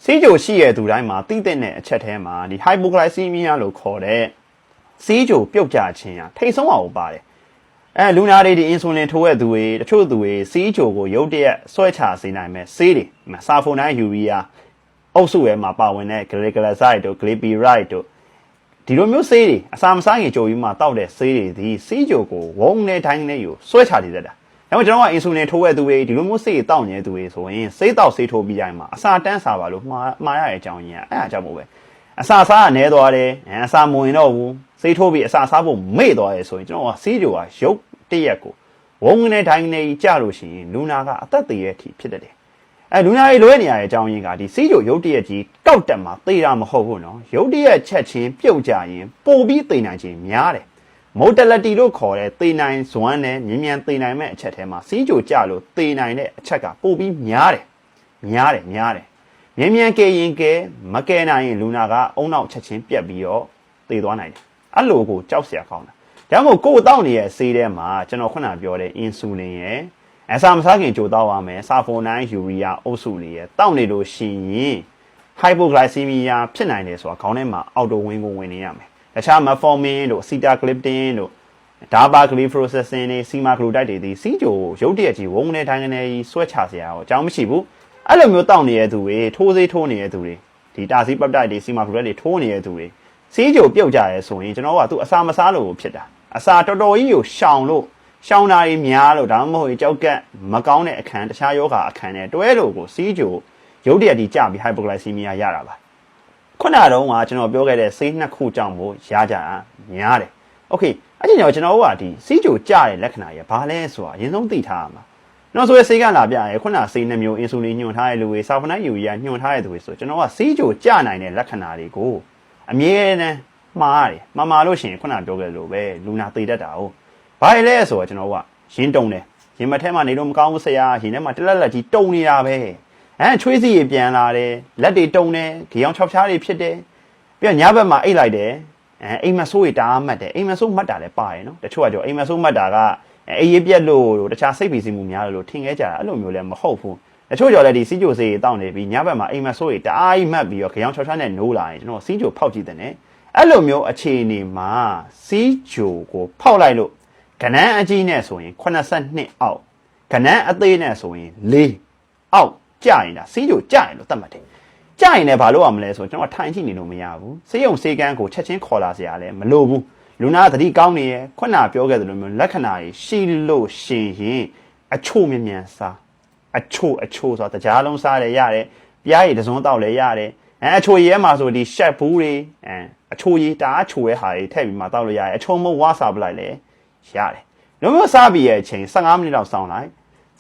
ဆေးကြိုရှိရသူတိုင်းမှာတိတဲ့နဲ့အချက်ထဲမှာဒီ hypoglycemia လို့ခေါ်တဲ့ဆေးကြိုပြုတ်ကျခြင်းဟာထိတ်ဆုံးအောင်ပါတယ်လူနာတွေဒီ insulin ထိုးရတဲ့သူတွေတချို့သူတွေဆေးကြိုကိုရုတ်တရက်ဆွဲချစေနိုင်မဲ့ဆေးတွေစာဖိုနိုင်းယူရီးယားအုပ်စုထဲမှာပါဝင်တဲ့ glycoside တို့ glypyride တို့ဒီလိုမျိုးဆေးတွေအစာမစားခင်ကြိုပြီးမှတောက်တဲ့ဆေးတွေဒီဆေးကြိုကိုဝုန်းနဲ့တိုင်းနဲ့ယူဆွဲချနေတတ်တာဒါပေမဲ့ကျွန်တော်က insulin ထိုးရတဲ့သူတွေဒီလိုမျိုးဆေးတောက်နေတဲ့သူတွေဆိုရင်ဆေးတောက်ဆေးထိုးပြီးတိုင်းမှာအစာတန်းစားပါလို့မှားရတဲ့အကြောင်းရင်းအဲ့ဒါကြောင့်မို့ပဲအစာစားကနည်းသွားတယ်အစာမဝင်တော့ဘူးဆေးထိုးပြီးအစာစားဖို့မေ့သွားရဲဆိုရင်ကျွန်တော်ကဆေးကြိုကရုပ်တရက်ကိုဝုန်းနဲ့တိုင်းနဲ့ကြလို့ရှိရင်လူနာကအသက်သေရဲ့အထိဖြစ်တတ်တယ်လူနာတွေလွဲနေရတဲ့အကြောင်းရင်းကဒီဆေးကြိုရုပ်တရက်ကြီးကောက်တက်မှာသေတာမဟုတ်ဘူးနော်ရုပ်တရက်ချက်ချင်းပြုတ်ကြရင်ပိုပြီးသေနိုင်ခြင်းများတယ်mortality လို့ခေါ်တဲ့သေနိုင်ဇွမ်းနဲ့မြင်မြန်သေနိုင်မဲ့အချက်ထဲမှာဆေးကြိုကြလို့သေနိုင်တဲ့အချက်ကပိုပြီးများတယ်မြင်မြန်ကဲရင်ကဲမကဲနိုင်ရင်လူနာကအုံနောက်ချက်ချင်းပြက်ပြီးတော့သေသွားနိုင်တယ်အဲ့လိုကိုကြောက်စရာကောင်းတာဒါမှမဟုတ်ကိုယ်တောက်နေတဲ့ဆေးထဲမှာကျွန်တော်ခုနပြောတဲ့ insulin ရဲ့အစာမစားခင်ကြိုတောက်ရမယ်စာဖိုနိုင်းယူရီးယားအုပ်စုတွေရဲ့တောက်နေလို့ရှိရင် hypoglycemia ဖြစ်နိုင်တယ်ဆိုတာခေါင်းထဲမှာအော်တိုဝင်ကိုဝင်နေရမယ်တခြား metformin တို့ sitagliptin တို့ dapagliflozin တွေ semaglutide တွေဒီစီးကြိုရုပ်တရက်ကြီးဝုန်းနဲ့တိုင်းကနေဆွဲချစရာအကြောင်းမရှိဘူးအဲ့လိုမျိုးတောက်နေတဲ့သူတွေထိုးဆေးထိုးနေတဲ့သူတွေဒီတာစီပပတိုက်တွေ semaglutide တွေထိုးနေတဲ့သူတွေစီးကြိုပြုတ်ကြရဲဆိုရင်ကျွန်တော်ကသူအစာမစားလို့ဖြစ်တာအစာတော်တော်ကြီးကိုရှောင်တာတွေများလို့ဒါမှမဟုတ်ကြောက်ကက်မကောင်းတဲ့အခန်းတခြားယောဂအခန်းနဲ့တွဲလို့ကိုစီးကြိုရုပ်တရက်ကြီးကြပြီး hypoglycemia ရတာပါခုနကတော့ကျွန်တော်ပြောခဲ့တဲ့ဆေးနှစ်ခုကြောင့်မို့ရကြတာများတယ်။ Okay အဲ့ဒီတော့ကျွန်တော်ကဒီစီးကြိုကြတဲ့လက္ခဏာကြီးဘာလဲဆိုတာအရင်ဆုံးသိထားရမှာ။ကျွန်တော်ဆိုရဆေးကလာပြရဲခုနဆေးနှမျိုးအင်ဆူလင်ညွှန်ထားတဲ့လူတွေစာဖနိုက်ယူရီးယားညွှန်ထားတဲ့သူတွေဆိုကျွန်တော်ကစီးကြိုကြနိုင်တဲ့လက္ခဏာတွေကိုအမြဲတမ်းမှားရတယ်။မှားလို့ရှိရင်ခုနပြောခဲ့လို့ပဲလူနာသေတတ်တာ哦။ဘာလဲဆိုတော့ကျွန်တော်ကရင်းတုံတယ်။ရင်မထဲမှာနေလို့မကောင်းဘူးဆရာရင်ထဲမှာတလက်ကြီးတုံနေတာပဲ။ချွေးစီပြန်လာတယ်လက်တွေတုံတယ်ကြောင်6ဖြားတွေဖြစ်တယ်ပြီးတော့ညဘက်မှာအိတ်လိုက်တယ်အိမ်မဆိုးတွေတားမှတ်တယ်အိမ်မဆိုးမှတ်တာလည်းပါတယ်နော်တချို့ကကြောအိမ်မဆိုးမှတ်တာကအေးရပြက်လို့တခြားစိတ်ပီစီမှုများလို့ထင်ခဲ့ကြတာအဲ့လိုမျိုးလည်းမဟုတ်ဘူးတချို့ကြောလည်းဒီစီးကြိုစေးတောင်းနေပြီးညဘက်မှာအိမ်မဆိုးတွေတားမှတ်ပြီးတော့ကြောင်6ဖြားနဲ့နိုးလာရင်ကျွန်တော်စီးကြိုဖောက်ကြည့်တယ်နဲ့အဲ့လိုမျိုးအခြေအနေမှာစီးကြိုကိုဖောက်လိုက်လို့ကနန်းအကြီးနဲ့ဆိုရင်82အောက်ကနန်းအသေးနဲ့ဆိုရင်4အောက်ကြရင်ဒါစီးကြိုကြရင်လို့သတ်မှတ်တယ်ကြရင်လည်းဘာလို့ရမလဲဆိုကျွန်တော်ထိုင်ကြည့်နေလို့မရဘူးစေယုံစေကန်းကိုချက်ချင်းခေါ်လာစရာလည်းမလိုဘူးလူနာသတိကောင်းနေရခုနပြောခဲ့သလိုမျိုးလက္ခဏာတွေရှိလို့ရှင်ရင်အချို့မြန်စားအချို့ဆိုတာတကြားလုံးစားလည်းရတယ်ပြားရည်တစုံတောက်လည်းရတယ်အချို့ရဲမှာဆိုဒီရှက်ဘူးတွေအချို့ရည်တာအချို့ရဲ့ဟာတွေထည့်ပြီးမှတောက်လို့ရတယ်အချို့မဝါစားပလိုက်လည်းရတယ်လုံးဝစားပြီးရဲ့အချိန်15မိနစ်လောက်စောင့်လိုက်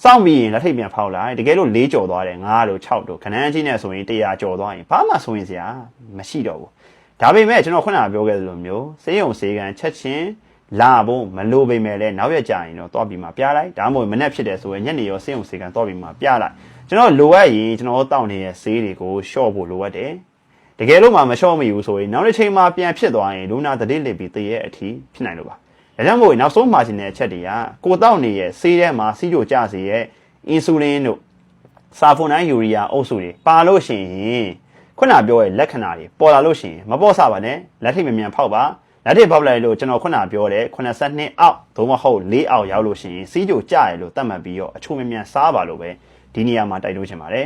စောင့်ပြီးရင်လက်ထိပ်ပြန်ဖောက်လိုက်တကယ်လို့4ကြော်သွားတယ်5တို့6တို့ခဏန်းကြီးနဲ့ဆိုရင်100ကြော်သွားရင်ဘာမှဆိုရင်စရာမရှိတော့ဘူးဒါပေမဲ့ကျွန်တော်ခုနကပြောခဲ့သလိုမျိုးစေယုံစေကန်ချက်ချင်းလာဖို့မလိုပေမဲ့လည်းနောက်ရက်ကြာရင်တော့သွားပြီးမှပြလိုက်ဒါမှမဟုတ်မနေ့ဖြစ်တယ်ဆိုရင်ညနေရောစေယုံစေကန်သွားပြီးမှပြလိုက်ကျွန်တော်လိုအပ်ရင်ကျွန်တော်တောက်နေတဲ့ဆေးတွေကိုရှော့ဖို့လိုအပ်တယ်တကယ်လို့မှမရှော့မိဘူးဆိုရင်နောက်တစ်ချိန်မှာပြန်ဖြစ်သွားရင်လူနာသတိလစ်ပြီးသေရဲ့အထီးဖြစ်နိုင်လို့ပါဒါကြောင့်မို့နောက်ဆုံးမှာရှင်တဲ့အချက်တွေကကိုတောက်နေရဲ့ဆေးထဲမှာစီးကြိုကျစေရဲ့အင်ဆူလင်တို့စာဖိုနိုင်းယူရီးယားအုပ်စုတွေပါလို့ရှိရင်ခုနပြောရဲ့လက္ခဏာတွေပေါ်လာလို့ရှိရင်မပေါ့ဆပါနဲ့လက်ထိပ်မြန်ဖောက်ပါလက်ထိပ်ဖောက်လိုက်လို့ကျွန်တော်ခုနပြောတဲ့82အောက်သို့မဟုတ်4အောက်ရောက်လို့ရှိရင်စီးကြိုကျရလို့သတ်မှတ်ပြီးတော့အချို့မြန်စားပါလို့ပဲဒီနေရာမှာတိုက်လို့ချင်ပါတယ်